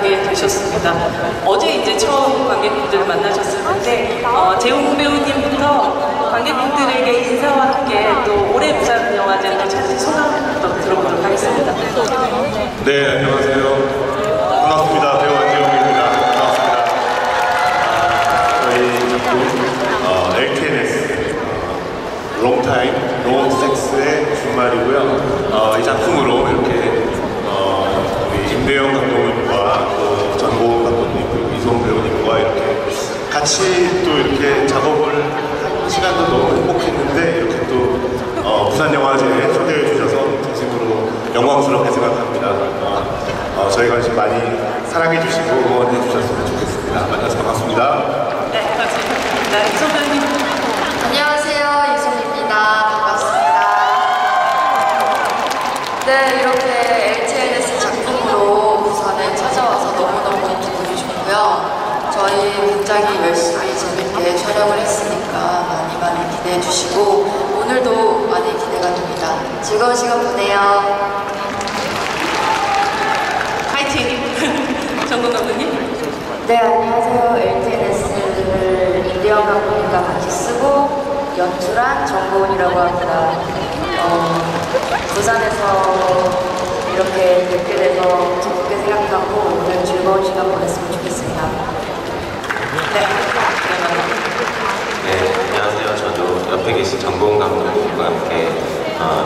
만나게 되셨습니다. 어제 이제 처음 관객분들을 만나셨을 텐데 재홍 배우님부터 관객분들에게 인사와 함께 또 올해 부산영화제도 찾은 소감부터 들어보도록 하겠습니다. 네, 안녕하세요. 반갑습니다. 배우 안재홍입니다. 반갑습니다. 저희 작품 LTNS 롱타임 노섹스의 주말이고요. 이 작품으로 이렇게 우리 임대영 감독님과 또 전고은 감독님 그리고 이송 배우님과 이렇게 같이 또 이렇게 작업을 한 시간도 너무 행복했는데 이렇게 또 부산영화제에 초대해 주셔서 진심으로 영광스럽게 생각합니다. 저희가 지금 많이 사랑해 주시고 응원해 주셨으면 좋겠습니다. 만나서 반갑습니다. 네, 반갑습니다. 이송 배우님. 안녕하세요, 이송입니다. 반갑습니다. 네, 이렇게 LTNS 작품으로 부산에 찾아와서 너무너무 기분이 좋고요. 저희 굉장히 열심히 재밌게 촬영을 했으니까 많이 기대해 주시고 오늘도 많이 기대가 됩니다. 즐거운 시간 보내요. 전고은 감독님. 네, 안녕하세요. LTNS를 임대영 감독님과 같이 쓰고 연출한 전고은이라고 합니다. 부산에서 이렇게 뵙게 돼서 기쁘게 생각하고 오늘 즐거운 시간 보냈으면 좋겠습니다. 네. 네, 안녕하세요. 저도 옆에 계신 전고은 감독님과 함께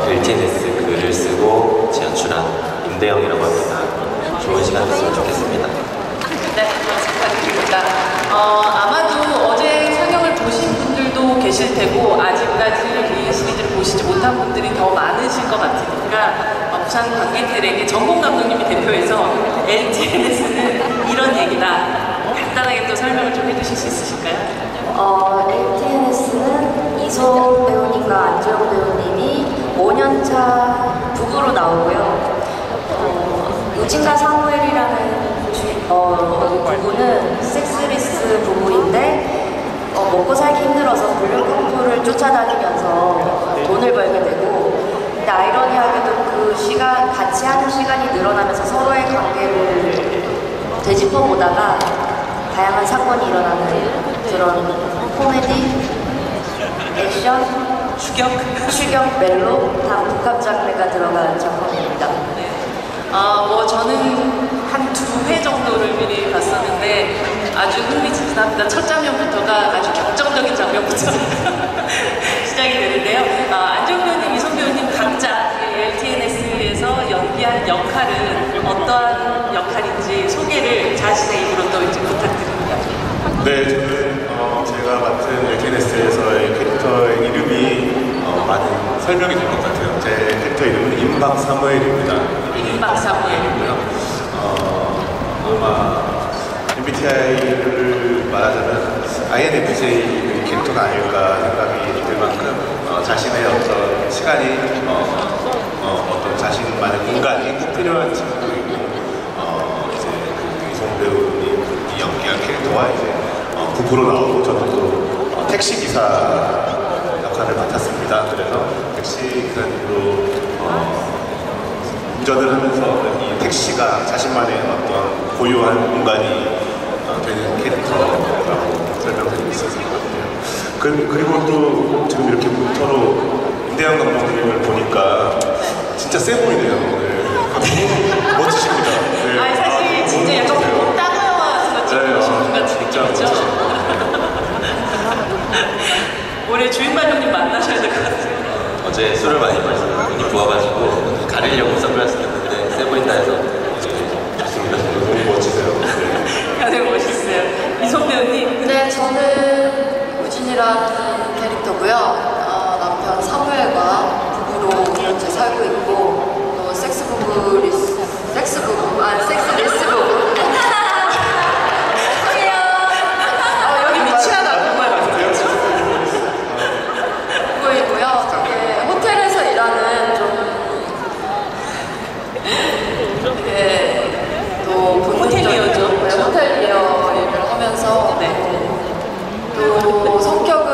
LTNS 글을 쓰고 연출한 임대영이라고 합니다. 좋은 시간 됐으면 좋겠습니다. 네, 축하드립니다. 아마도 어제 상영을 보신 분들도 계실 테고 아직까지 이 시리즈를 보시지 못한 분들이 더 많으실 것 같으니까 부산 관객들에게 전고은 감독님이 대표해서 LTNS는 이런 얘기다 간단하게 또 설명을 좀 해주실 수 있으실까요? LTNS는 이송 배우님과 안재홍 배우님이 5년차 부부로 나오고요. 우진과 사무엘이라는 부부는 섹스리스 부부인데 먹고 살기 힘들어서 불륜 쫓아다니면서 돈을 벌게 되고 근데 아이러니하게도 그 시간 같이 하는 시간이 늘어나면서 서로의 관계를 되짚어보다가 다양한 사건이 일어나는 그런 코미디, 액션, 추격, 멜로 다 복합 장르가 들어간 작품입니다. 저는 한 2회 정도를 미리 봤었는데 아주 흥미진진합니다. 첫 장면부터가 아주 격정적인 장면부터 시작이 되는데요. 안재홍 배우님, 이송 배우님 각자 LTNS에서 연기한 역할은 어떠한 역할인지 소개를 자신의 입으로 또 이제 부탁드립니다. 네, 저는 제가 맡은 LTNS에서의 캐릭터의 이름이 많은 설명이 될 것 같아요. 제 캐릭터 이름은 임박 사무엘입니다. 임박 사무엘이고요. 아마 MBTI를 말하자면 INFJ 캐릭터가 아닐까 생각이 들 만큼 자신의 어떤 시간이 어떤 자신만의 공간이 꼭 필요한 친구이고 이제 그 이송 배우님이 연기한 캐릭터와 이제 부부로 나오고 저는 또 택시 기사 역할을 맡았습니다. 그래서 택시 기사님으로 운전을 하면서 이 택시가 자신만의 어떤 고유한 공간이 되는 캐릭터라고 설명드릴 수 있을 것 같아요. 그리고 또 지금 이렇게 모터로 임대영 감독님을 보니까 진짜 세 보이네요. 오늘. 너무 멋지십니다. 네. 사실 진짜 약간 땅 영화 찍으신 분 같은 느낌이죠? 올해 주인발 형님 만나셔야 될 것 같아요. 어제 술을 많이 마셔서 눈이 부어가지고 가리려고 선글라스 꼈는데 세 보인다 해서 좋습니다. 너무 멋지세요. 가장 멋있어요. 이송 배우님. 네, 저는 우진이라는 캐릭터고요. 남편 사무엘과 부부로 현재 살고 있고 또 섹스리스 부부. 여기 미치하다. 부부이고요. 이게 호텔에서 일하는 또 호텔리어죠. 네, 호텔리어 일을 하면서 또 성격은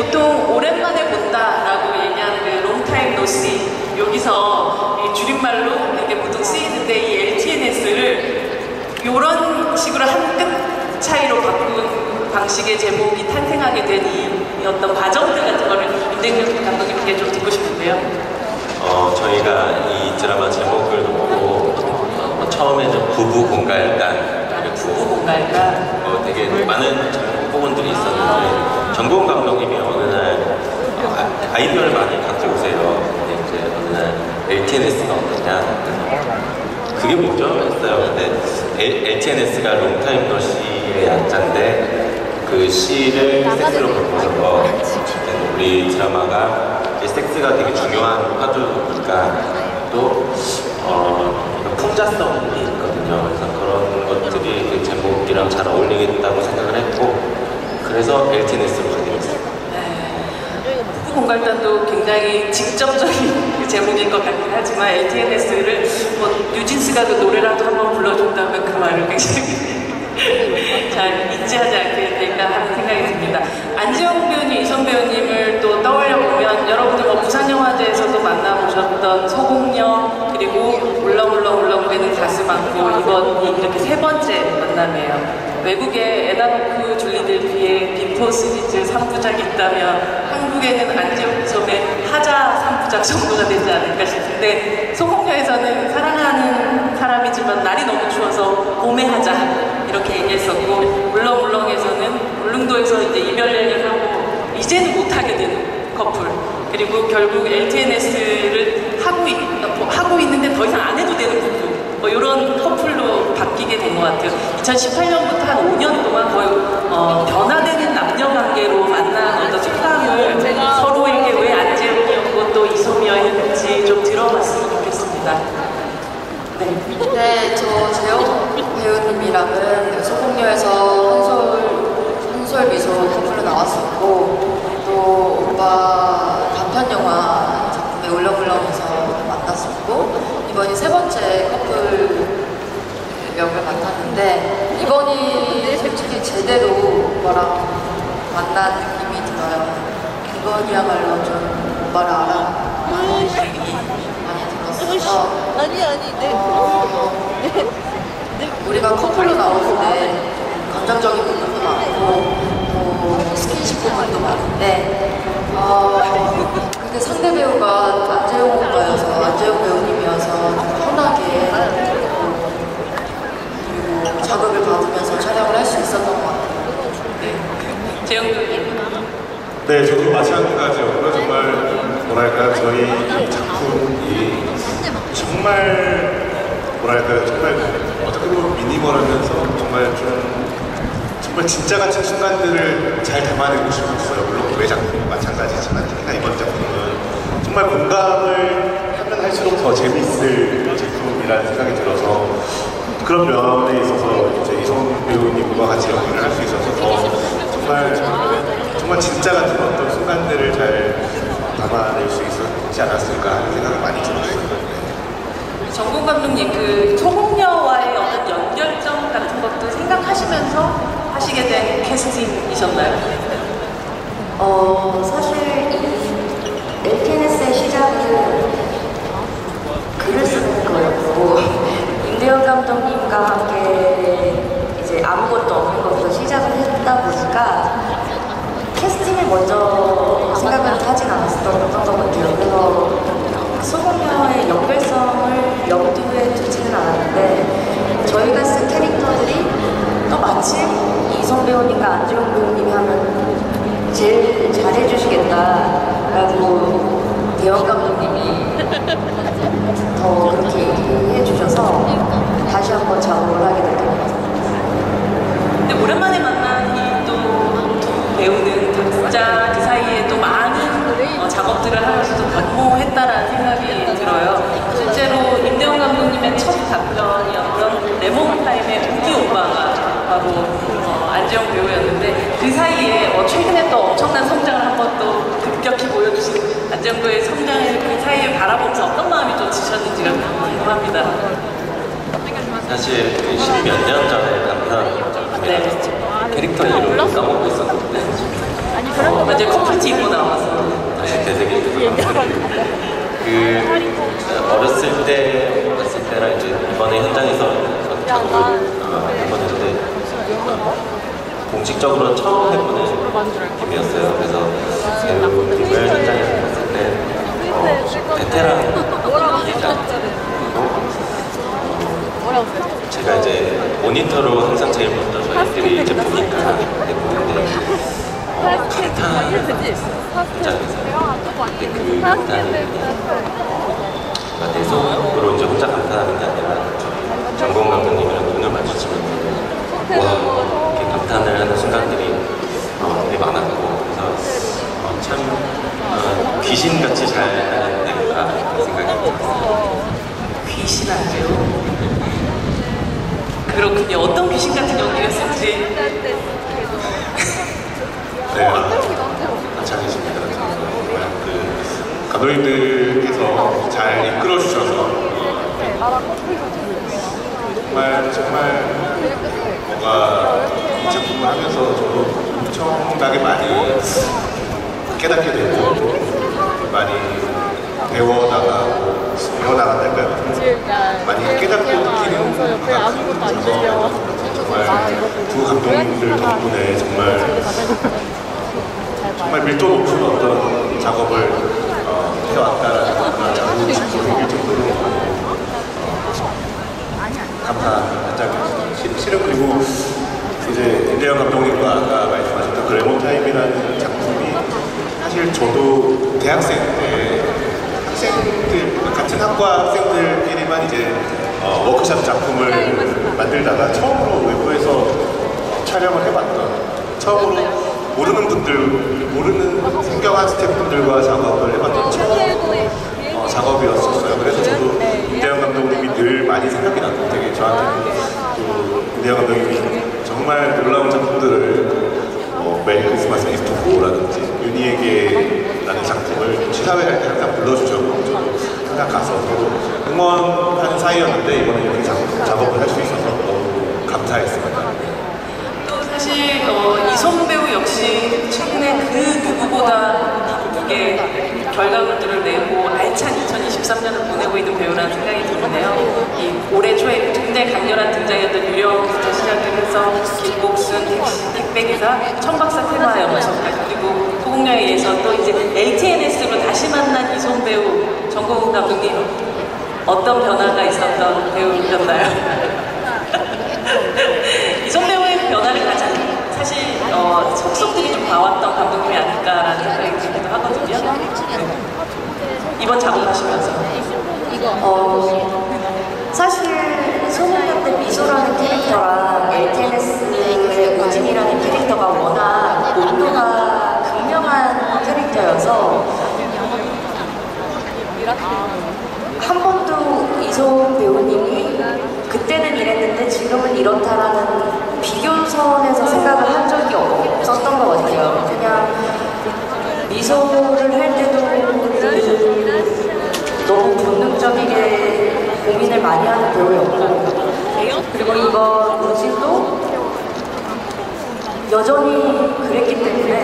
보통 오랜만에 본다라고 얘기하는 그 롱타임 노시 여기서 이 줄임말로 이게 보통 쓰이는데 이 LTNS를 이런 식으로 한 끗 차이로 바꾼 방식의 제목이 탄생하게 된 이 어떤 과정들 같은 거를 임대균 감독님께 좀 듣고 싶은데요. 저희가 이 드라마 제목을 놓고 처음에 좀 부부 공갈단 부부 공갈단 되게 많은 부분들이 있었는데 정보훈 감독님이 어느 날 아이디어를 많이 가지고 오세요. 근데 이제 어느 날 LTNS가 어떠냐 그래서 그게 뭐죠? 했어요. 근데 LTNS가 롱타임 노시의 약자인데 그 시를 섹스로 바꿔서 우리 드라마가 섹스가 되게 중요한 화두니까 또 풍자성이 있거든요. 그래서 그런 것들이 그 제목이랑 잘 어울리겠다고 생각을 했고 그래서 LTNS로 가게 됐어요. 부부 공갈단도 굉장히 직접적인 그 제목인 것 같긴 하지만 LTNS를 뭐 뉴진스가 그 노래라도 한번 불러준다면 그 말을 굉장히 잘 인지하지 않게 될까 하는 생각이 듭니다. 안지영 배우님, 이선 배우님을 또 떠올려 보면 여러분들 뭐 부산영화제에서도 만나보셨던 소공녀 그리고 울렁울렁울렁대는 가슴 안고 이번 이렇게 세 번째 만남이에요. 외국에 에다노크 줄리델피의 비포 시리즈 3부작이 있다면 한국에는 안지영 섬의 하자 3부작 정도가 되지 않을까 싶은데 소공녀에서는 사랑하는 사람이지만 날이 너무 추워서 봄에 하자 이렇게 얘기했었고 울렁울렁에서는 울릉도에서 이제 이별 얘기하고 이제는 못하게 되는 커플 그리고 결국 LTNS를 하고 있는데 더 이상 안 해도 되는 부부 뭐 이런 커플로 바뀌게 된 것 같아요. 2018년부터 한 5년 동안 거의 변화되는 남녀관계로 만난 어떤 속담을 서로에게 왜 안재욱이었고 또 이소미였는지 좀 들어봤으면 좋겠습니다. 네, 저 재영 배우님이랑은 소공녀에서 한솔 미소 커플로 나왔었고 또 오빠 단편 영화 작품의 울렁울렁에서 만났었고 이번이 세 번째 커플 역을 맡았는데 이번이 솔직히 제대로 오빠랑 만난 느낌이 들어요. 이번이야말로 좀 오빠를 알아보는 느낌이 많이 들었어서 우리가 커플로 나오는데 감정적인 부분도 많고 또 스킨십 부분도 많은데 근데 상대 배우가 안재용 오빠여서 안재용 배우님이어서 편하게 그리고 자극을 받으면서 촬영을 할 수 있었던 것 같아요. 재영 배우님. 네, 저도 마찬가지였고요. 정말 뭐랄까요, 저희 이 작품이 정말 뭐랄까요, 정말 어떻게 보면 미니멀하면서 정말 진짜 같은 순간들을 잘 담아내고 싶었어요. 물론 외 작품도 마찬가지지만 특히나 이번 작품은 정말 공감을 하면 할수록 더 재밌을 작품이라는 생각이 들어서 그런 면에 있어서 이제 이성 배우님과 같이 연기를 할 수 있어서 더 정말 진짜 같은 어떤 순간들을 잘 담아낼 수 있었지 않았을까 하는 생각이 많이 들었어요. 정국 감독님, 그 소공녀와의 어떤 연결점 같은 것도 생각하시면서 하시게 된 캐스팅이셨나요? 사실 이 LTNS의 시작은 글을 쓰는 거였고 임대현 감독님과 함께 이제 아무것도 없는 것부터 시작을 했다 보니까 캐스팅을 먼저 생각을 하진 않았었던 것 같아요. 그래서 소공녀의 연결성을 염두에 두지는 않았는데 저희가 쓴 캐릭터들이 또 마침 이성 배우님과 안지용 배우님이 하면 제일 잘해주시겠다라고 대원 감독님이 더 그렇게 얘기해 주셔서 다시 한번 작업을 하게 됐던 것 같습니다. 근데 오랜만에 만난 이 또 두 배우는 각자 그 사이에 또 많은 작업들을 하면서도 변모했다라는 생각이 들어요. 실제로 임대원 감독님의 첫 답변이었던 레몬타임의 우기 오빠가 바로 안지영 배우였는데 그 사이에 최근에 또 엄청난 성장을 한 번 또 급격히 보여주신 안지영 배우의 성장을 그 사이에 바라보면서 어떤 마음이 좀 드셨는지가 궁금합니다. 사실 10몇 년 전에 감사한 작품이라서 캐릭터 이름을 까먹고 있었는데 완전 커플티 입고 나와서. 다시 되새기면서 어렸을 때랑 이제 이번에 현장에서 작업을 해보는데 공식적으로 처음 해보는 느낌이었어요. 그래서 배우 현장에서 봤을 때 베테랑 제가 이제 모니터로 항상 제일 먼저 저희들이 이제 보니까 보는데 감탄 현장에서 근데 그 감탄이 내 속으로 이제 혼자 감탄하는 게 아니라 정공 감독님이랑 눈을 마주치면서 와 이렇게 감탄을 하는 순간들이 되게 많았고 그래서 참 귀신같이 잘 하는 배우다 생각이 들었어요. 귀신하죠. 그렇군요. 어떤 귀신 같은 연기였을지. 네, 마찬가지입니다. 정말 감독님들께서 잘 이끌어 주셔서 정말 뭔가 이 작품을 하면서 저도 엄청나게 많이 깨닫게 되고 많이 배워나가고 배워나간달까요? 많이 깨닫고 느끼는 작업이어서 정말 두 감독님들 덕분에 정말 밀도 높은 어떤 작업을 해왔다라는 자부 싶고 생길 정도로 감사한 현장이었습니다. 실은 그리고 이제 임대영 감독님과 아까 말씀하셨던 그 레몬타임이라는 작품이 사실 저도 대학생 때 학생들 같은 학과 학생들끼리만 이제 워크숍 작품을 만들다가 처음으로 외부에서 촬영을 해봤던 처음으로 모르는 생경한 스태프분들과 작업을 해봤던 처음 작업이었었어요. 그래서 저도 임대영 감독님이 늘 많이 생각이 나고 되게 저한테는 또 임대영 감독님이 정말 놀라운 작품들을 메리 크리스마스 기프트고라든지 윤희에게라는 작품을 시사회 할 때 항상 불러주셔서 저도 항상 가서 응원하는 사이였는데 이번에 이렇게 작업을 할 수 있어서 너무 감사했습니다. 또 사실 이솜 배우 역시 최근에 그 누구보다 바쁘게 결과물들을 내고 알찬 2023년을 보내고 있는 배우라는 생각이 드는데요. 이 올해 초에 굉장히 강렬한 등장이었던 유령부터 시작해서 김복순, 택배기사, 천박사 테마 연속까지 그리고 소공녀에 의해서 또 이제 LTNS로 다시 만난 이솜 배우 정고은 감독님 어떤 변화가 있었던 배우였나요? 이솜 배우의 변화를 가장 사실 속속들이 좀 봐왔던 감독님이 아닐까라는 생각이 들기도 하거든요. 네. 이번 작업하시면서 사실 소년년 때 미소라는 캐릭터랑 LTNS의 우진이라는 캐릭터가 워낙 온도가 극명한 캐릭터여서 한 번도 이솜 배우님이 그때는 이랬는데 지금은 이렇다라는 비교선에서 생각을 한 적이 없었던 것 같아요. 그냥 미소를 할 때도 너무 본능적이게 고민을 많이 하는 배우였고 그리고 이번 우진도 여전히 그랬기 때문에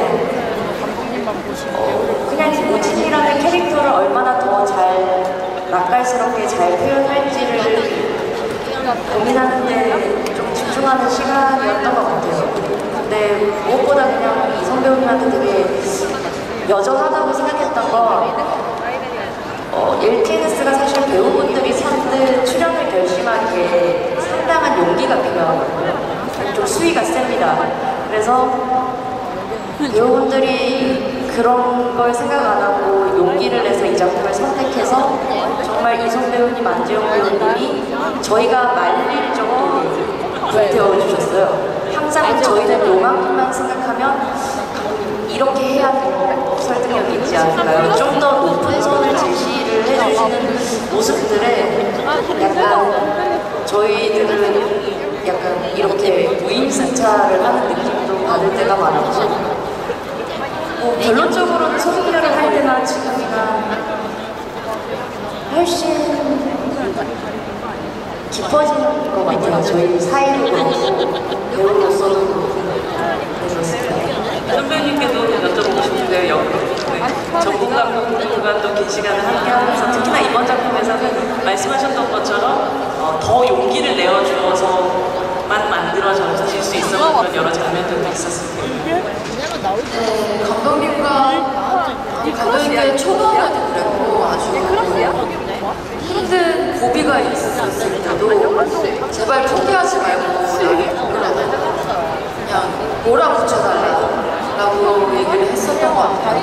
그냥 우진이라는 캐릭터를 얼마나 더 잘 맛깔스럽게 잘 표현할지를 고민하는데 좀 집중하는 시간이었던 것 같아요. 근데 무엇보다 그냥 이성 배우님한테 되게 여전하다고 생각했던 건 LTNS가 사실 배우분들이 선뜻 출연을 결심하기에 상당한 용기가 필요하거든요. 좀 수위가 셉니다. 그래서 배우분들이 그런 걸 생각 안 하고 용기를 내서 이 작품을 선택해서 정말 이성 배우님, 안재영 배우님이 저희가 말릴 정도로 불태워주셨어요. 항상 저희는 요만큼만 생각하면 이렇게 해야 되는 설득력이 있지 않을까요? 좀 더 높은 선을 제시를 해주시는 모습들에 약간 저희들은 약간 이렇게 무임승차를 하는 느낌도 받을 때가 많았고 결론적으로는 소속녀를 할 때나 지금이나 훨씬 깊어지는 것 같아요. 저희 사이로 배우로서도 그렇습니다. 선배님께도 좋고요. 전공 감독님과 또 긴 시간을 함께하면서 특히나 이번 작품에서는 말씀하셨던 것처럼 더 용기를 내어주어서만 만들어질 수 있었던 그런 여러 장면들도 있었습니다. 네, 감독님과의 초반에도 그랬고 아주 힘든 고비가 있었을 때도 제발 포기하지 말고 나를 그냥 몰아붙여달라고 얘기를 했었던 것 같아요.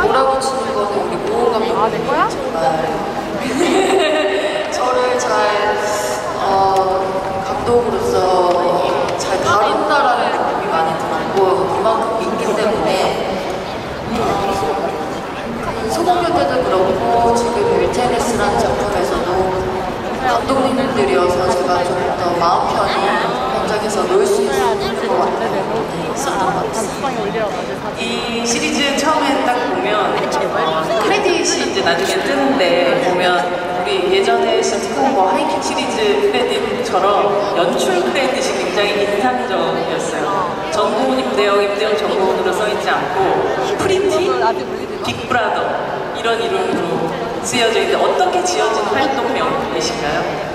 몰아붙이는 거는 우리 모호 감독님이 정말 저를 잘 감독으로서 잘 다룬다라는 느낌이 많이 들었고 그만큼 믿기 때문에 소공교 때도 그렇고 지금 LTNS라는 작품에서도 감독님들이어서 제가 좀 더 마음 편히 현장에서 놀 수 있는 것 같아요. 있었던 것 같습니다. 이 시리즈 처음에 딱 보면 크레딧이 이제 나중에 뜨는데 보면 우리 예전에 시트콤 하이킥 시리즈 크레딧처럼 연출 크레딧이 굉장히 인상적이었어요. 전고은 임대영 전고은으로 써있지 않고 프리티, 빅브라더 이런 이름으로 쓰여져 있는데 어떻게 지어진 활동명이신가요?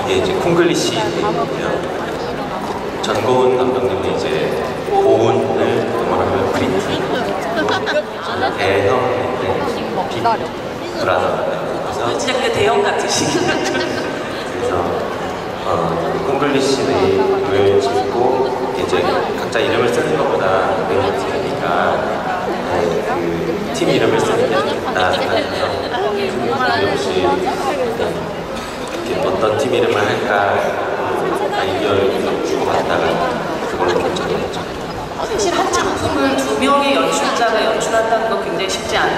이게 이제 콩글리시인데요. 전고은 감독님은 이제 고운을 영어로 프리티, 대형인데 빅브라더. 그래서 진짜 그냥 대형 같으시긴 그래서 콩글리시를 짓고 이제 각자 이름을 쓰는 것보다 메리트니까 그 팀 이름을 쓰는 게 낫다 생각해서 혹시 어떤 팀 이름을 할까 아이디어를 주고받다가 그걸로 결정했죠. 사실 한 작품을 두 명의 연출자가 연출한다는 건 굉장히 쉽지 않은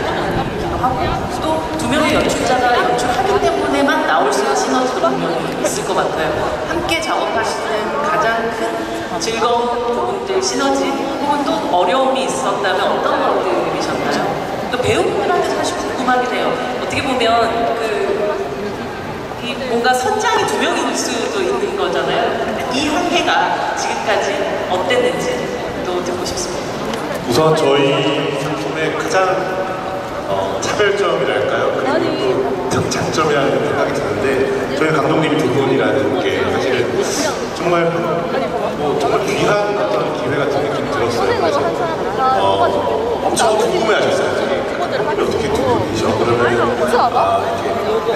일이기도 하고 또 두 명의 연출자가 연출하기 때문에만 나올 수 있는 시너지도 분명히 있을 것 같아요. 함께 작업하시는 가장 큰 즐거운 부분들, 시너지 혹은 또 어려움이 있었다면 어떤 것들이셨나요? 또 배우분들한테 사실 궁금하긴 해요. 어떻게 보면 이 뭔가 선장이 두 명일 수도 있는 거잖아요. 이 한 해가 지금까지 어땠는지 또 듣고 싶습니다. 우선 저희 작품의 가장 차별점이랄까요? 그리고 또 장점이라는 생각이 드는데 저희 감독님이 두 분이라는 게 사실은 정말 정말 귀한 어떤 기회 같은 느낌이 들었어요. 그래서 엄청 궁금해하셨어요. 감독이 어떻게 두 분이셔? 그러면 이렇게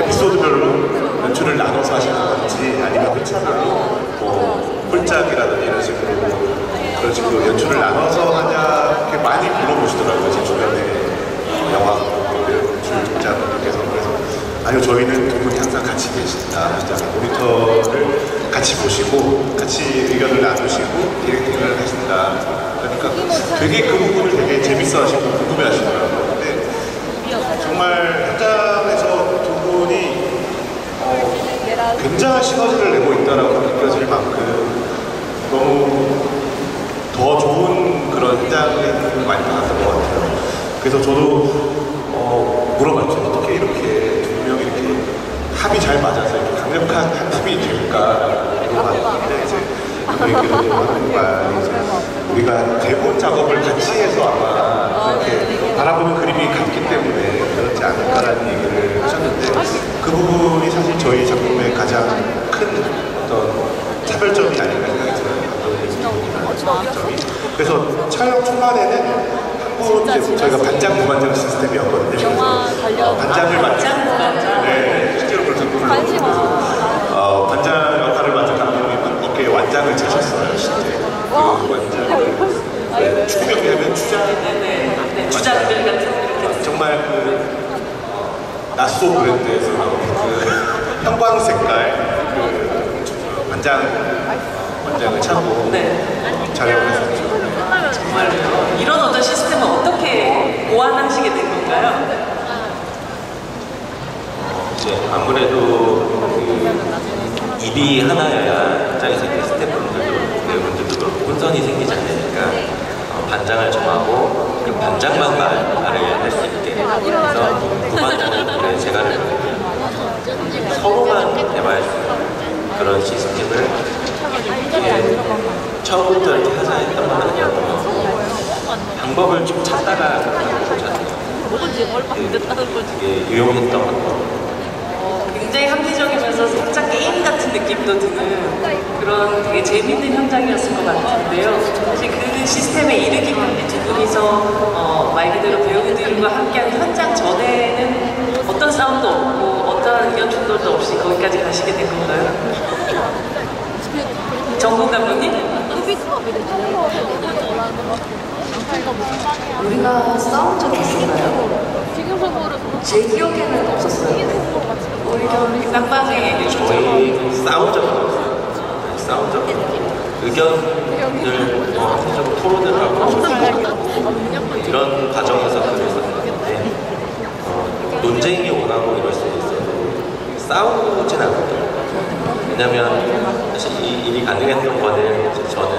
에피소드별로 연출을 나눠서 하시는 건지 아니면 회차별로 홀짝이라든지 이런 식으로 연출을 나눠서 하냐 이렇게 많이 물어보시더라고요. 제 주변에 영화 연출자분들께서. 그래서 아니요, 저희는 두 분이 항상 같이 계신다. 모니터를 같이 보시고 같이 의견을 나누시고 디렉팅을 하신다. 그러니까 되게 그 부분을 되게 재밌어 하시고 궁금해 하시더라고요. 근데 정말 현장에서 두 분이 굉장한 시너지를 내고 있다라고 느껴질 만큼 너무 더 좋은 그런 현장의 느낌을 많이 받았던 것 같아요. 그래서 저도 물어봤죠. 어떻게 이렇게 두 명이 이렇게 합이 잘 맞아서 이렇게 강력한 한 팀이 될까라고 물어봤는데 이제 감독님께서 하는 말이 이제 우리가 대본 작업을 같이 해서 아마 이렇게 바라보는 그림이 같기 때문에 그렇지 않을까라는 얘기를 하셨는데 그 부분이 사실 저희 작품의 가장 큰 어떤 차별점이 아닌가 생각이 들어요. 점이. 그래서 촬영 초반에는 이제 저희가 반장 무반장 시스템이었거든요. 그래서 반장을 맡은 네, 실제로 그렇게 불렀고 반장 역할을 맡은 감독님은 어깨에 완장을 차셨어요. 실제 그 완장을 축구 경기하면 주장들 같은 정말 그 나소 브랜드에서 그 형광 색깔 그 완장을 차고 촬영을 했었죠. 정말요. 이런 어떤 시스템을 어떻게 보완하시게 된 건가요? 이제 아무래도 그 입이 하나여야 현장에서 있는 스태프분들도 배우분들도 그렇고 혼선이 생기지 않으니까 반장을 정하고 그 반장만 말을 할 수 있게 그래서 부반장은 제가 서로만 대화할 수 있는 그런 시스템을 처음부터 이렇게 하자 했던 건 아니었고 되게 유용했던 것 같아요. 굉장히 합리적이면서 살짝 게임 같은 느낌도 드는 그런 되게 재밌는 현장이었을 것 같은데요. 사실 그 시스템에 이르기까지 두 분이서 말 그대로 배우들과 함께한 현장 전에는 어떤 싸움도 없고 어떠한 의견 충돌도 없이 거기까지 가시게 된 건가요? 정국 감독님? 우리가 싸운 적 있었나요? 제 기억에는 없었어요. 우리 쌍방에 얘기 좀 저희 싸운 적은 없어요. 싸운 적은 의견을 대체적으로 토론을 하고 이런 과정에서 그랬었는데 논쟁이 원하고 이럴 수도 있어요. 싸우진 않거든요. 왜냐면 사실 이 일이 가능했던 거는 저는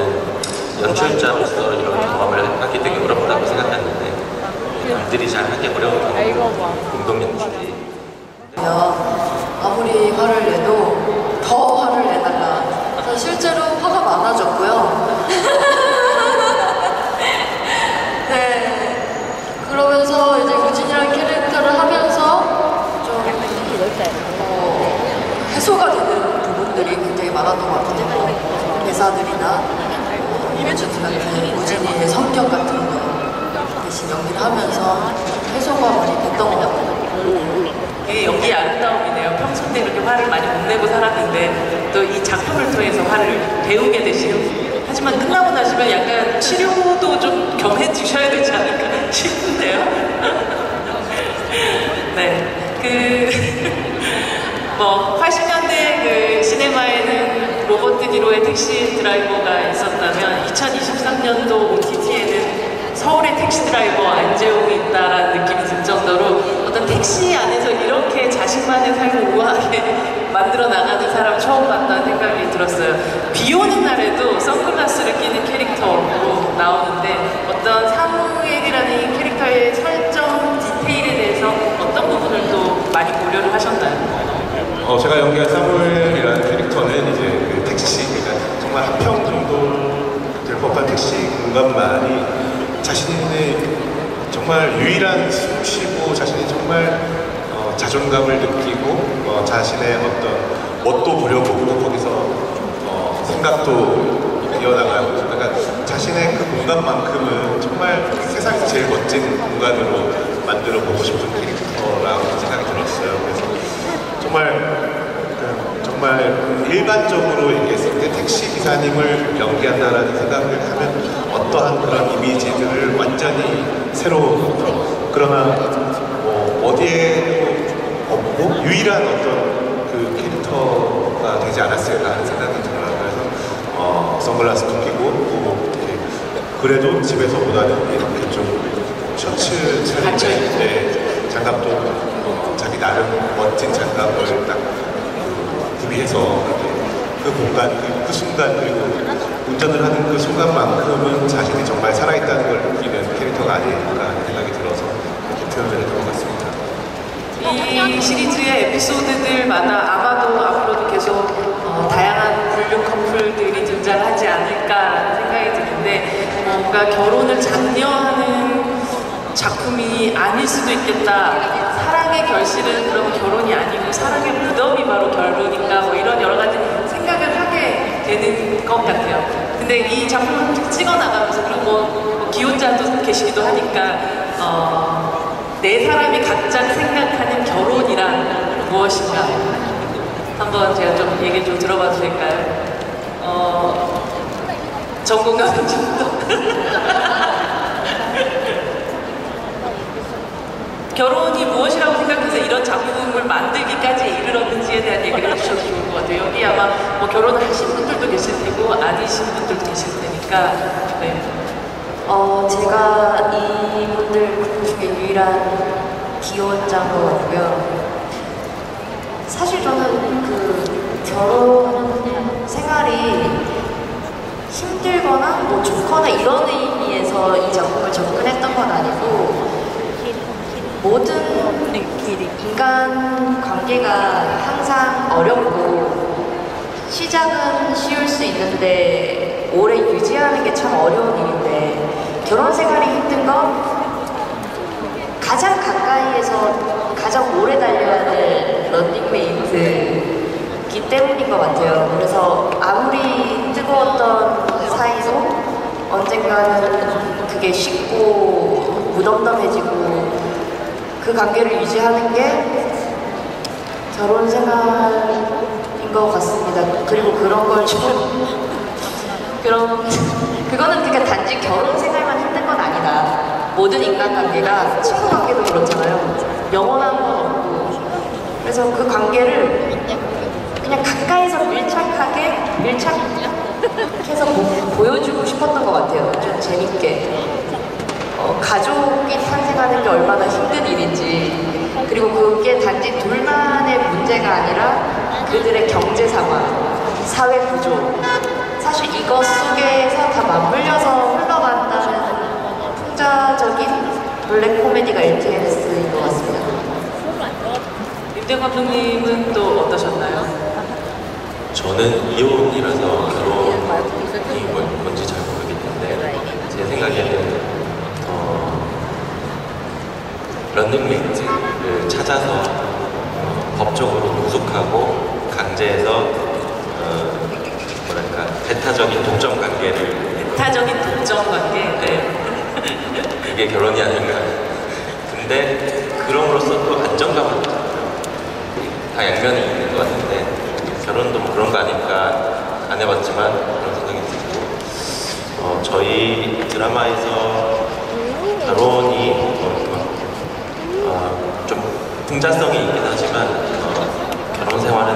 연출자로서 이런 경험을 하기 되게 어렵다고 생각했는데 남들이 잘 하기 어려운 공동 연출이 아무리 화를 내도 더 화를 내달라. 전 실제로 화가 많아졌고요. 네. 그러면서 이제 유진이라는 캐릭터를 하면서 좀 해소가 되는 부분들이 굉장히 많았던 것 같아요. 대사들이나 유진 같은 유진이의 성격 같은 거 대신 연기를 하면서 해소가 많이 됐던 것 같아요. 이게 연기의 아름다움이네요. 평소 때 그렇게 화를 많이 못 내고 살았는데 또 이 작품을 통해서 화를 배우게 되시는. 하지만 끝나고 나시면 약간 치료도 좀 겸해 주셔야 되지 않을까 싶은데요. 네, 뭐 80년대 그 시네마에는 로버트 디로의 택시 드라이버가 있었다면 2023년도 OTT에는 서울의 택시 드라이버 안재홍이 있다라는 느낌이 들 정도로 어떤 택시 안에서 이렇게 자신만의 삶을 우아하게 만들어 나가는 사람 처음 봤다는 생각이 들었어요. 비 오는 날에도 선글라스를 끼는 캐릭터로 나오는데 어떤 사무엘이라는 이 캐릭터의 설정 디테일에 대해서 어떤 부분을 또 많이 고려를 하셨나요? 제가 연기한 사무엘이라는 캐릭터는 이제 그 택시, 그러니까 정말 한 평 정도 될 법한 택시 공간만이 자신의 정말 유일한 숨 쉬고 자신이 정말 자존감을 느끼고 자신의 어떤 멋도 부려보고 거기서 생각도 이어나가고 그러니까 자신의 그 공간만큼은 정말 세상에서 제일 멋진 공간으로 만들어 보고 싶은 캐릭터라고 생각이 들었어요. 그래서 정말 일반적으로 얘기했을 때 택시 기사님을 연기한다라는 생각을 하면 어떠한 그런 이미지들을 완전히 새로운 그러나 어디에도 없고 유일한 어떤 그 캐릭터가 되지 않았을까 하는 생각이 들어요. 그래서 선글라스도 끼고 그래도 집에서보다는 이렇게 좀 셔츠 차림에 장갑도 자기 나름 멋진 장갑을 딱 구비해서 그 공간, 그 순간 그리고 운전을 하는 그 순간만큼은 자신이 정말 살아있다는 걸 느끼는 캐릭터가 아닐까 하는 생각이 들어서 이렇게 표현을 했던 것 같습니다. 이 시리즈의 에피소드들마다 아마도 앞으로도 계속 다양한 불륜 커플들이 등장하지 않을까라는 생각이 드는데 뭔가 결혼을 장려하는 작품이 아닐 수도 있겠다. 사랑의 결실은 그럼 결혼이 아니고 사랑의 무덤이 바로 결혼인가 뭐 이런 여러 가지 생각을 하게 되는 것 같아요. 근데 이 작품을 찍어나가면서 그리고 뭐 기혼자도 계시기도 하니까 네 사람이 각자 생각하는 결혼이란 무엇인가 한번 제가 좀 얘기 좀 들어봐도 될까요? 전공감 정도 결혼이 무엇이라고 생각해서 이런 작품을 만들기까지 이르렀는지에 대한 얘기를 해주셔도 좋을 것 같아요. 여기 아마 뭐 결혼하신 분들도 계실 테고 아니신 분들도 계실 테니까 네. 제가 이분들 중에 유일한 기혼자인 것 같고요. 사실 저는 그 결혼 생활이 힘들거나 뭐 좋거나 이런 의미에서 이 작품을 접근했던 건 아니고 모든 인간 관계가 항상 어렵고 시작은 쉬울 수 있는데 오래 유지하는 게 참 어려운 일인데 결혼 생활이 힘든 건 가장 가까이에서 가장 오래 달려야 될 런닝메이트이기 때문인 것 같아요. 그래서 아무리 뜨거웠던 사이도 언젠가는 그게 식고 무덤덤해지고 그 관계를 유지하는 게 결혼 생활인 것 같습니다. 그리고 그런 걸 좀 그거는 그러니까 단지 결혼 생활만 힘든 건 아니다. 모든 인간관계가 친구 관계도 그렇잖아요. 영원한 건 없고. 그래서 그 관계를 그냥 가까이서 밀착해서 보여주고 싶었던 것 같아요. 좀 재밌게. 가족이 탄생하는 게 얼마나 힘든 일인지, 그리고 그게 단지 둘만의 문제가 아니라 그들의 경제 상황, 사회 구조, 사실 이것 속에서 다 맞물려서 흘러간다는 풍자적인 블랙 코미디가 LTNS인 것 같습니다. 임대영 감독님은 또 어떠셨나요? 저는 이혼이라서 결혼이 뭔지 잘 모르겠는데 제 생각에는 런닝메이트를 찾아서 법적으로 구속하고 강제해서 뭐랄까 배타적인 동점 관계를 배타적인 동정 관계. 네. 이게 결혼이 아닌가. 근데 그럼으로써 또 안정감은 다 양면이 있는 것 같은데 결혼도 뭐 그런 거 아닐까. 안 해봤지만 그런 생각이 들고 저희 드라마에서 결혼이 좀 풍자성이 있긴 하지만 결혼 생활은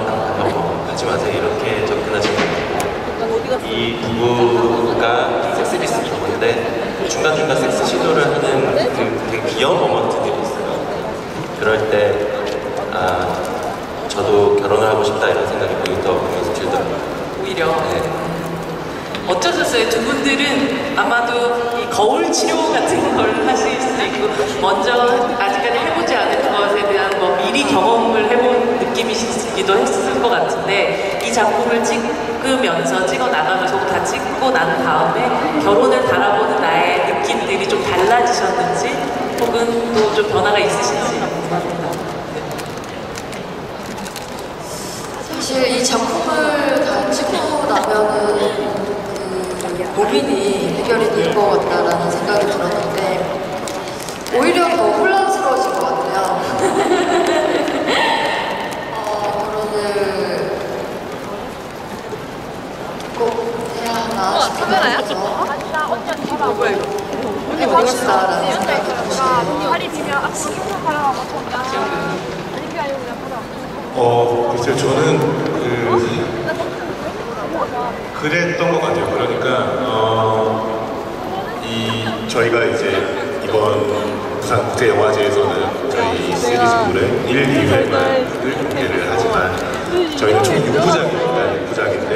하지 마세요 이렇게 접근하시면 되고 이 부부가 섹스비스 부부인데 중간중간 섹스 시도를 하는 그 되게 귀여운 모먼트들이 있어요. 그럴 때 저도 결혼을 하고 싶다 이런 생각이 모니터 보면서 들더라고요. 오히려. 네. 어쩌셨어요? 두 분들은 아마도 이 거울 치료 같은 걸 하실 수도 있고, 먼저 아직까지 해보지 않은 것에 대한 뭐 미리 경험을 해본 느낌이시기도 했을 것 같은데, 이 작품을 찍으면서 찍어 나가면서 다 찍고 난 다음에 결혼을 바라보는 나의 느낌들이 좀 달라지셨는지, 혹은 또 좀 변화가 있으신지 궁금합니다. 사실 이 작품을 다 찍고 나면은 고민이 해결이 될 것 같다라는 생각이 들었는데 오히려 더 혼란스러워진 것 같아요. 결혼을 꼭 해야 하나 싶기도 해서 해보고 싶다라는 생각이 드시네요. 글쎄요, 저는 그랬던 것 같아요. 그러니까 저희가 이제 이번 부산 국제영화제에서는 저희 시리즈물의 1, 2회만을 공개를 하지만 저희는 총 6부작입니다. 6부작인데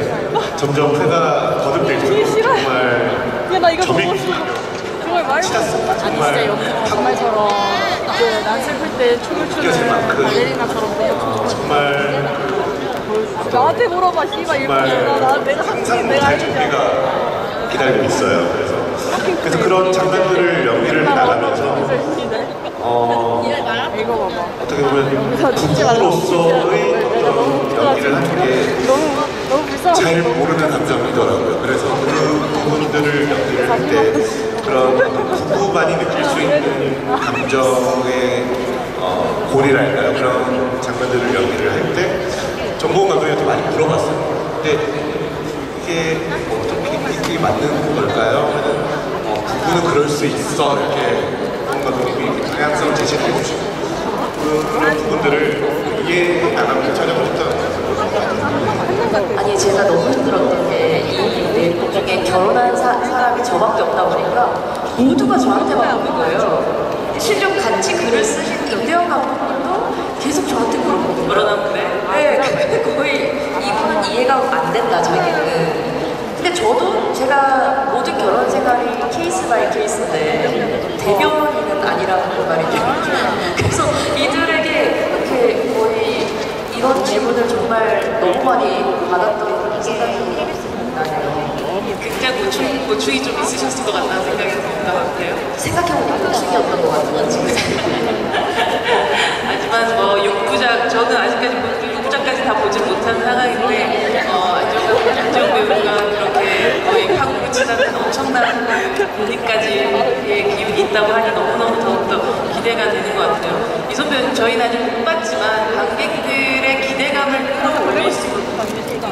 점점 회가 거듭될수록 정말 점이 치닫습니다. 정말처럼 난 슬플 때 춤을 추는 발레리나처럼 정말 나한테 물어봐 씨발 이거구나 내가 항상 못할 준비가 기다리고 있어요. 그래서 그런 장면들을 연기를 해나가면서 어떻게 보면 부부로서의 어떤 연기를 하는 게 잘 모르는 감정이더라고요. 그래서 그 부분들을 연기를 할 때 그런 부부만이 느낄 수 있는 감정의 고리랄까요? 그런 장면들을 연기를 할 때 정보원 감독님한테 많이 물어봤어요. 근데 이게 어떻게 맞는 걸까요? 하는 부부는 그럴 수 있어 이렇게 정보원 감독님이 방향성을 제시해 주시고 그런 부분들을 이해 나가면서 촬영을 했던 것 같아요. 아니 제가 너무 힘들었던 게 이 내용 중에 결혼한 사람이 저밖에 없다 보니까 모두가 저한테만 보는 거예요. 실제로 같이 글을 쓰신 임대영 감독님도 계속 저한테 물어보고 그러나보네. 네, 거의 이분은 이해가 안 된다 자기는. 근데 저도 제가 모든 결혼 생활이 케이스 바이 케이스인데 대변인은 아니라는 말이죠. 그래서 이들에게 이렇게 거의 이런 질문을 정말 너무 많이 받았던 생각이 나네요. 굉장히 고충이 좀 있으셨을 것 같다는 생각이 듭니다. 같아요. 생각해보니까 복숭이었던 것 같아요, 지금. 하지만 뭐 6부작, 저는 아직까지 6부작까지 다 보지 못한 상황인데 안정 배우가 그렇게 거의 파국을 치닫는 엄청난 분위기까지의 기운이 있다고 하니 너무너무 더욱더 기대가 되는 것 같아요. 이선 배우님 저희는 아직 못 봤지만 관객들의 기대감을 끌어올릴 수 있는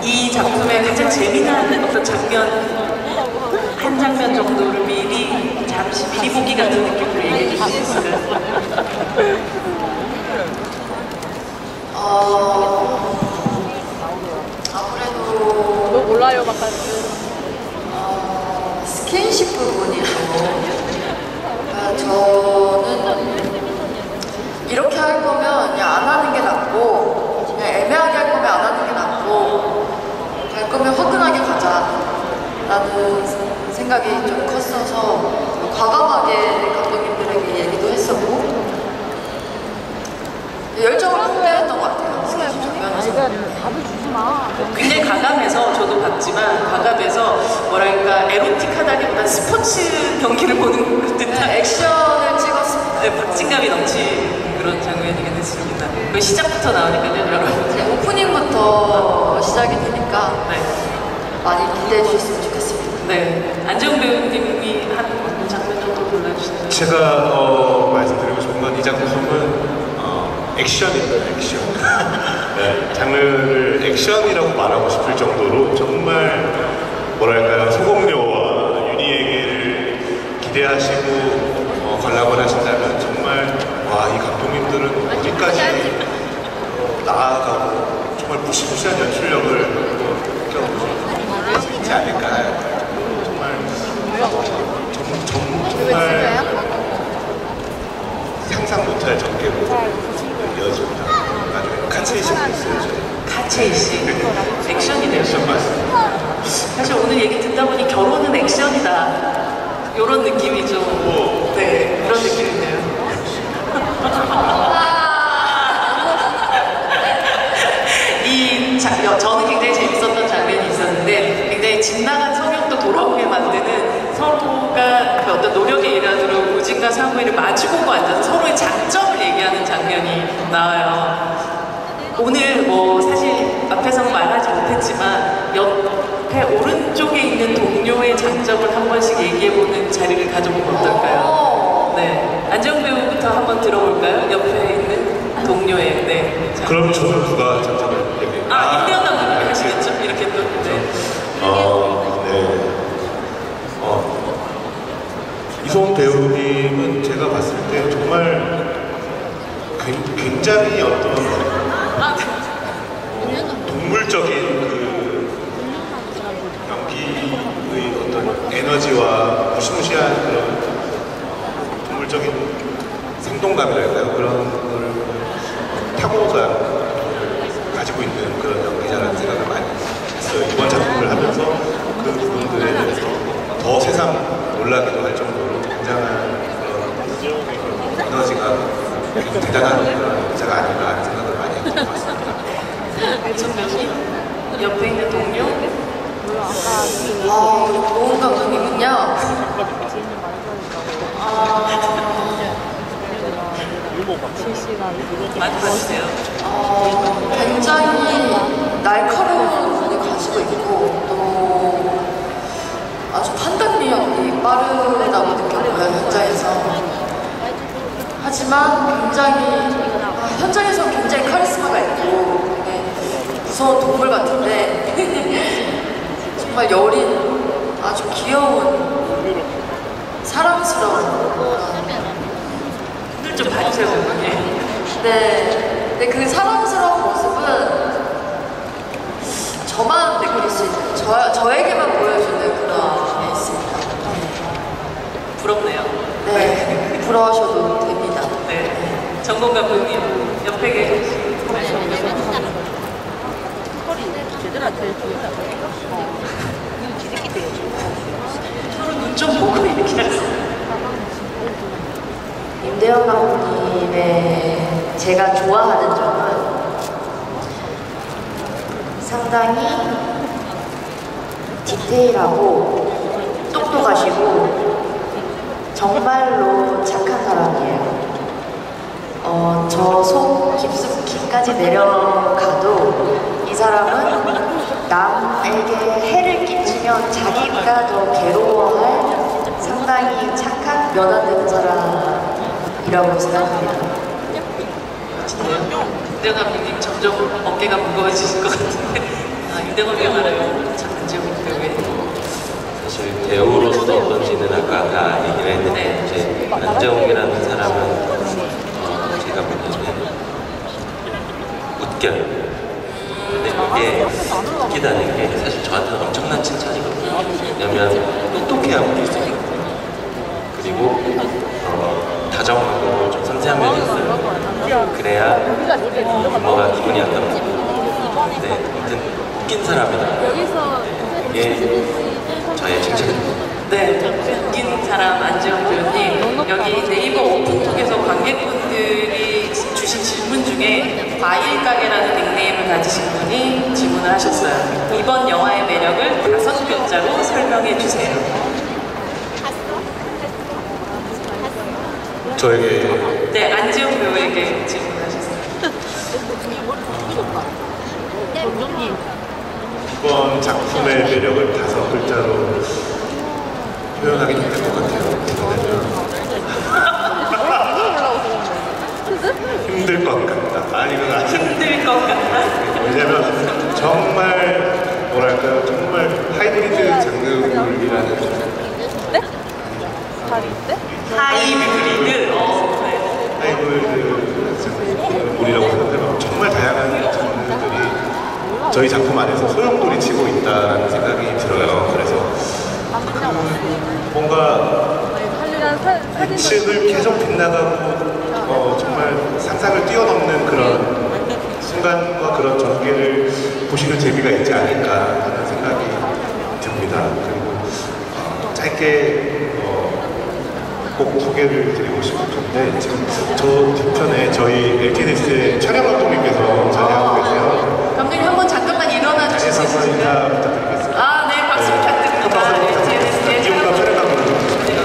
이 작품의 가장 재미난 어떤 장면 한 장면 정도를 미리 잠시 미리 보기 같은 느낌으로 얘기해 주실 수 있을까요? 아무래도 뭐 몰라요, 막간. 스킨십 부분이고 저는 이렇게 할 거면 그냥 안 하는 게 낫고 그냥 애매하게 할 거면 안 하는 게 낫고 갈 거면 화끈하게 가자 라는 생각이 좀 컸어서 과감하게 감독님들에게 얘기도 했었고 열정을 뿜어냈던 것 같아요. 스킨십 장면에서. 답을 주지 마. 굉장히 과감해서 저도 봤지만 과감해서 뭐랄까 에로틱하다기보다 스포츠 경기를 보는 듯한 액션을 찍었습니다. 네, 박진감이 넘치는 그런 장면이긴 했습니다. 그 시작부터 나오니까요, 여러분. 이제 오프닝부터 시작이 되니까 네. 많이 기대해 주셨으면 좋겠습니다. 네. 안재홍 배우님이 한 장면 정도 골라주시나요? 제가 말씀드리고 싶은 건 이 작품은 액션입니다, 액션. 네, 장르를 액션이라고 말하고 싶을 정도로 정말 뭐랄까요, 소공녀와 윤희에게를 기대하시고 관람을 하신다면 정말 와, 이 감독님들은 어디까지 나아가고 정말 무시무시한 연출력을 느껴볼 수 있지 않을까. 정말 정말 상상 못할 전개로 이어집니다. 나중에 카체이시도 있어요. 카체이시. 액션이네요. 액션 맞습니다. 사실 오늘 얘기 듣다 보니 결혼은 액션이다. 이런 느낌이 좀, 네, 그런 느낌인데요. 저는 굉장히 재밌었던 장면이 있었는데 굉장히 집 나간 성욕도 돌아오게 만드는 서로가 그 어떤 노력의 일환으로 우진과 상우이를 마주보고 앉아서 서로의 장점을 얘기하는 장면이 나와요. 오늘 뭐 사실 앞에서는 말하지 못했지만 옆에 오른쪽에 있는 동료의 장점을 한 번씩 얘기해보는 자리를 가져보면 어떨까요? 네, 안재홍 배우부터 한번 들어볼까요? 옆에 있는 동료의 네. 그럼 저는 누가 장점을 얘기해요? 임대현 감독님 하시겠죠? 이렇게 또 네. 네. 이송 배우님은 제가 봤을 때 정말 굉장히 어떤 동물적인 그 연기의 어떤 에너지와 무시무시한 그런 동물적인 생동감이랄까요? 그런 걸 타고가 가지고 있는 그런 연기자라는 생각을 많이 했어요. 이번 작품을 하면서 그 부분들에 대해서 더 세상 놀라기도 할 정도로 굉장한 그런 에너지가 대단한 그런 연기자가 아닌가 하는 생각을 많이 했던 것 같습니다. 선배님 옆에 있는 동료 우리 고은 감독님은요. 많이 봐주세요. 굉장히 날카로운 눈을 가지고 있고 또 아주 판단력이 빠르다고 느꼈고요, 현장에서. 하지만 굉장히 현장에서 굉장히 카리스마가 있고 되게 무서운 동물 같은데 정말 여린 아주 귀여운 사랑스러운 눈을 좀 봐주세요, 선배님. 네. 근데 그 사랑스러운 모습은 저만 느낄 수 있는, 저에게만 보여주는 그런 게 있습니다. 부럽네요. 네. 부러워하셔도 됩니다. 네. 정건 감독님 옆에 계신 서로 눈 좀 보고 얘기하세요. 임대현 감독님의 제가 좋아하는 점은 상당히 디테일하고 똑똑하시고 정말로 착한 사람이에요. 저 속 깊숙이까지 내려가도 이 사람은 남에게 해를 끼치면 자기가 더 괴로워할 상당히 착한 면 안 되는 사람이라고 생각합니다. 윤대건 감독님 점점 어깨가 무거워지실 것 같은데 윤대건 배우 알아요? 참 안지영 배우의 사실 배우로서 어떤지는 아까 다 얘기를 했는데 이제 안재홍이라는 사람은 제가 보기에는 웃겨요. 근데 이게 웃기다는 게 사실 저한테는 엄청난 칭찬이거든요. 왜냐면 똑똑해하고 있어요. 그리고 다정하고 좀 섬세한 면이 있어요. 그래야 부모가 기분이 안 나쁘고. 네, 아무튼 웃긴 사람이다. 이게 저의 칭찬입니다. 네, 웃긴 사람 안지영 배우님 여기 네이버 오픈톡에서 관객분들이 주신 질문 중에 과일 가게라는 닉네임을 가지신 분이 질문을 하셨어요. 이번 영화의 매력을 5글자로 설명해 주세요. 저에게 네, 안지영 배우에게 질문하셨어요. 이번 작품의 매력을 5글자로 표현하기 힘들 것 같아요. 힘들 것 같다. 아니 그건 아직 힘들 것 같다. 왜냐면 정말 뭐랄까요, 정말 하이브리드 장르물이라는 네? 다리인데? 하이브리드. 네. 하이브리드 장르물이라고 생각하면 정말 다양한 장르들이 저희 작품 안에서 소용돌이 치고 있다는 생각이 들어요. 그래서 뭔가 빛을 계속 빗나가고 정말 상상을 뛰어넘는 그런 순간과 그런 전개를 보시는 재미가 있지 않을까 하는 생각이 듭니다. 그리고 짧게 꼭 소개를 드리고 싶은데 지금 저 뒤편에 저희 LTNS의 촬영 감독님께서 자리하고 계세요. 감독님 한번 잠깐만 일어나 주실 수 한번 인사 있으실까요? 부탁드리겠습니다. 아, 네, 박수 부탁드립니다. LTNS의 이용감 촬영 감독님이십니다.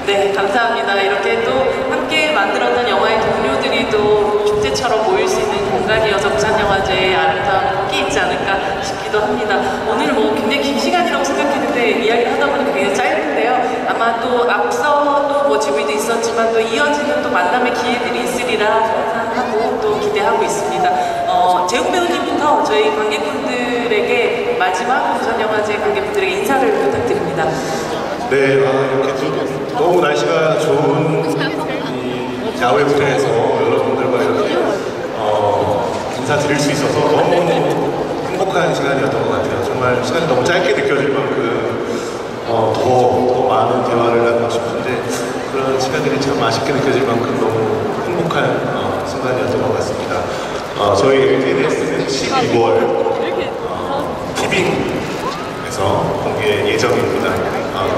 네, 감사합니다. 이렇게 또 함께 만들었던 영화의 동료들이 또 축제처럼 모일 수 있는 공간이어서 부산영화제의 아름다운 폭이 있지 않을까 싶기도 합니다. 오늘 뭐 굉장히 긴 시간이라고 생각했는데 이야기를 하다 보니까 굉장히 짧은데요. 아마 또 앞서 또 뭐 준비도 있었지만 또 이어지는 또 만남의 기회들이 있으리라 상상하고 또 기대하고 있습니다. 재욱 배우님부터 저희 관객분들에게 마지막 부산영화제 관객분들에게 인사를 부탁드립니다. 네, 이렇게 너무 날씨가 좋은 이 야외 무대에서 여러분들과 이렇게 인사드릴 수 있어서 너무 행복한 시간이었던 것 같아요. 정말 시간이 너무 짧게 느껴질 만큼 더 많은 대화를 나누고 싶은데 그런 시간들이 참 아쉽게 느껴질 만큼 너무 행복한 순간이었던 것 같습니다. 저희 LTNS는 12월 티빙에서 공개 예정입니다.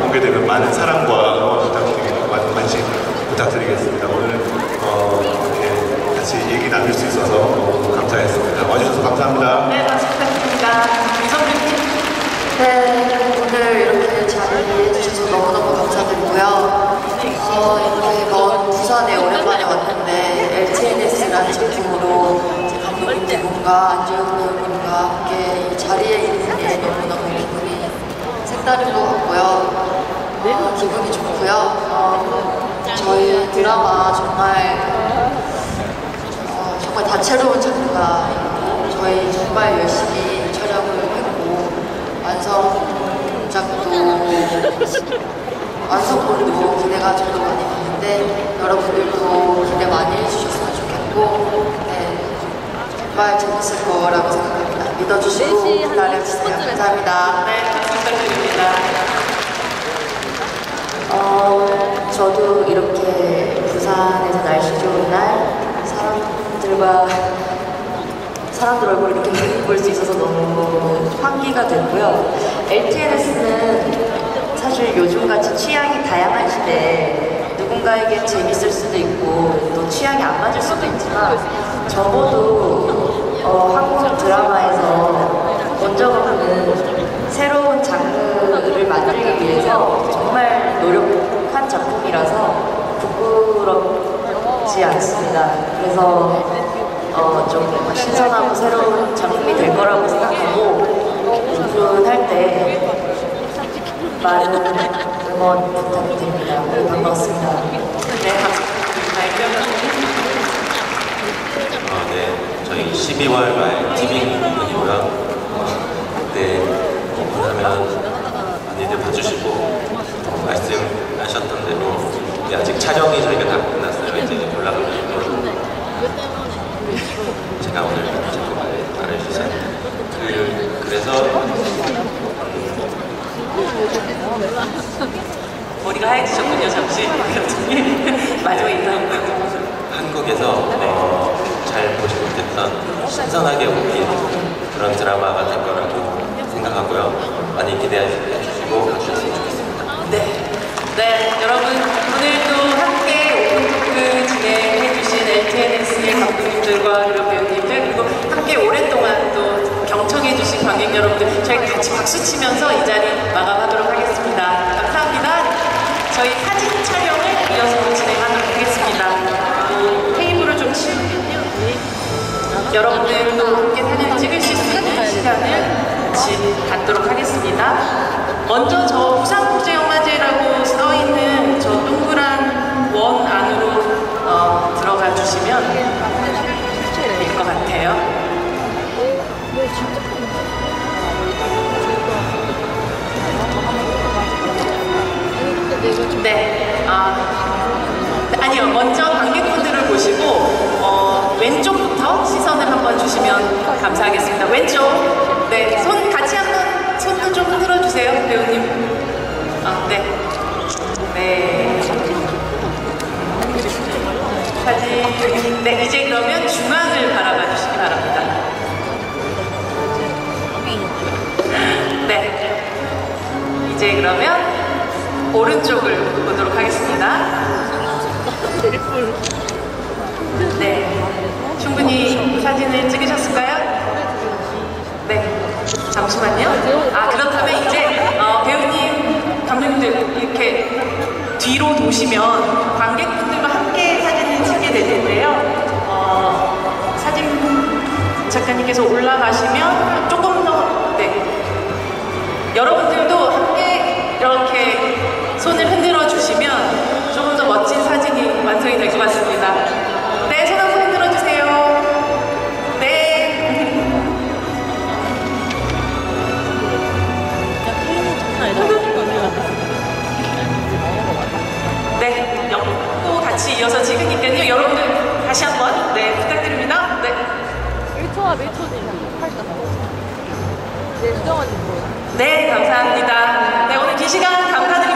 공개되면 많은 사랑과 부탁드리고 많은 관심 부탁드리겠습니다. 오늘 이렇게 같이 얘기 나눌 수 있어서 너무 감사했습니다. 와주셔서 감사합니다. 네, 박수 부탁드립니다. 이성민님. 네, 오늘 이렇게 자리해 주셔서 너무너무 감사드리고요. 이렇게 먼 부산에 오랜만에 왔는데 LTNS라는 작품으로 감독님 두 분과 안재욱 배우님과 함께 이 자리에 있는 게 너무너무 기분이 색다른 것 같고요. 기분이 좋고요. 저희 드라마 정말 다채로운 장르가 있고 저희 정말 열심히 촬영을 했고 완성본도 기대가 저도 많이 되는데 여러분들도 기대 많이 해주셨으면 좋겠고 정말 재밌을 거라고 생각합니다. 믿어주시고 기다려주세요. 감사합니다. 네, 박수 부탁드립니다. 저도 이렇게 부산에서 날씨 좋은 날 사람들 얼굴 이렇게 볼 수 있어서 너무 환기가 됐고요. LTNS는 사실 요즘같이 취향이 다양한 시대에 누군가에게 재밌을 수도 있고 또 취향이 안 맞을 수도 있지만 적어도 한국 드라마에서 본 적 없는 새로운 장르를 만들기 위해서 정말 노력한 작품이라서 부끄럽지 않습니다. 그래서 좀 신선하고 새로운 작품이 될 거라고 생각하고 오픈할 때 많은 응원 부탁드립니다. 반갑습니다. 네, 네, 저희 12월 말 티빙 오픈이고요. 그때 오픈하면 많이들 봐주시고 말씀하셨던 대로 아직 촬영이 저희가 다 끝났어요. 이제 연락을 드리고 제가 오늘 자꾸 말해주세요. 그래서 머리가 하얘지셨군요, 잠시. 마지막에 인사합니다. 한국에서 잘 보지 못했던 신선하게 웃긴 그런 드라마가 될 거라고 생각하고요. 많이 기대해 주시고 봐주셨으면 좋겠습니다. 네, 여러분 오늘도 함께 오픈토크 진행해 주신 LTNS의 감독님들과 그리고 배우님들 그리고 함께 오랫동안 또 경청해 주신 관객 여러분들 저희 같이 박수 치면서 이 자리 마감하도록 하겠습니다. 감사합니다. 저희 사진 촬영을 이어서 진행하도록 하겠습니다. 테이블을 좀 치우면요. 여러분들도 함께 사진 찍으실 수 있는 시간을 같이 갖도록 하겠습니다. 먼저 저 부산국제영화제라고 써있는 저 동그란 원 안으로 들어가 주시면 될 것 같아요. 네, 아니요. 먼저 관객분들을 보시고 왼쪽부터 시선을 한번 주시면 감사하겠습니다. 왼쪽. 네, 손 같이 한번 손도 좀 흔들어 주세요, 배우님. 네. 네. 사진. 네, 이제 그러면 중앙을 바라봐 주시기 바랍니다. 네. 이제 그러면 오른쪽을 보도록 하겠습니다. 네. 충분히 사진을 찍으셨을까요? 네. 잠시만요. 그렇다면 이제 배우님, 감독님들 이렇게 뒤로 도시면 관객분들과 함께 사진을 찍게 될 텐데요. 사진 작가님께서 올라가시면 조금 더, 네. 여러분들도 함께 이렇게 손을 흔들어 주시면 조금 더 멋진 사진이 완성이 될 것 같습니다. 네, 손 한번 흔들어 주세요. 네. 네, 또 같이 이어서 찍으니까요. 여러분들 다시 한번 네 부탁드립니다. 네. 1초지. 네, 수정언니. 네, 감사합니다. 네, 오늘 긴 시간 감사드립니다.